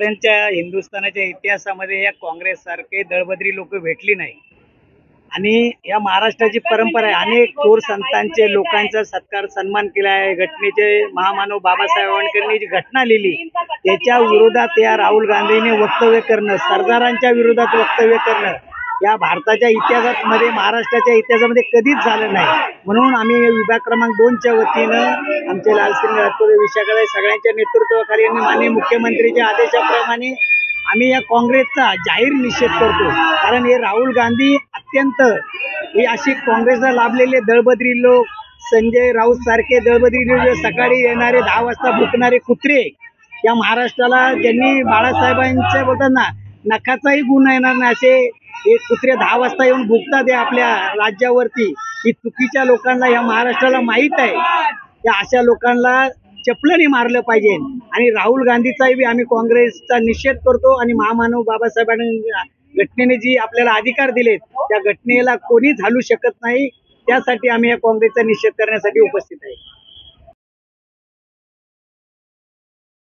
आजपर्यंतच्या हिंदुस्थानाच्या इतिहासामध्ये या काँग्रेस सारखे दळबद्री लोक भेटली नाही। आणि या महाराष्ट्राची परंपरा आहे, अनेक थोर संतांचे लोकांचा सत्कार सन्मान केला आहे। घटनेचे महामानव बाबासाहेब आंबेडकरांनी जी घटना लिहिली त्याच्या विरोधात या राहुल गांधीने वक्तव्य करणं, सरदारांच्या विरोधात वक्तव्य करणं या भारताच्या इतिहासामध्ये, महाराष्ट्राच्या इतिहासामध्ये कधीच झालं नाही। म्हणून आम्ही विभाग क्रमांक 2 च्या वतीनं आमचे लालसिंग राठोड विशाखाताई सगळ्यांच्या नेतृत्वाखाली आणि माननीय मुख्यमंत्रीच्या आदेशाप्रमाणे आम्ही या काँग्रेसचा जाहीर निषेध करतो। कारण हे राहुल गांधी अत्यंत ही अशी काँग्रेसला लाभलेले दळबद्री लोक, संजय राऊत सारखे दळबद्री लोक, सकाळी येणारे 10 वाजता भुकणारे कुत्रे, या महाराष्ट्राला ज्यांनी बाळासाहेबांच्या बोलतात ना नखाचाही गुण येणार नाही असे हे कुत्रे 10 वाजता येऊन भुकतात आहे आपल्या राज्यावरती। ही चुकीच्या लोकांना या महाराष्ट्राला माहीत आहे, या अशा लोकांना चपलाने मारलं पाहिजे। आणि राहुल गांधीचाही बी आम्ही काँग्रेसचा निषेध करतो। आणि महामानव बाबासाहेबांनी घटनेने जी आपल्याला अधिकार दिलेत त्या घटनेला कोणीच हलू शकत नाही, त्यासाठी आम्ही या काँग्रेसचा निषेध करण्यासाठी उपस्थित आहे।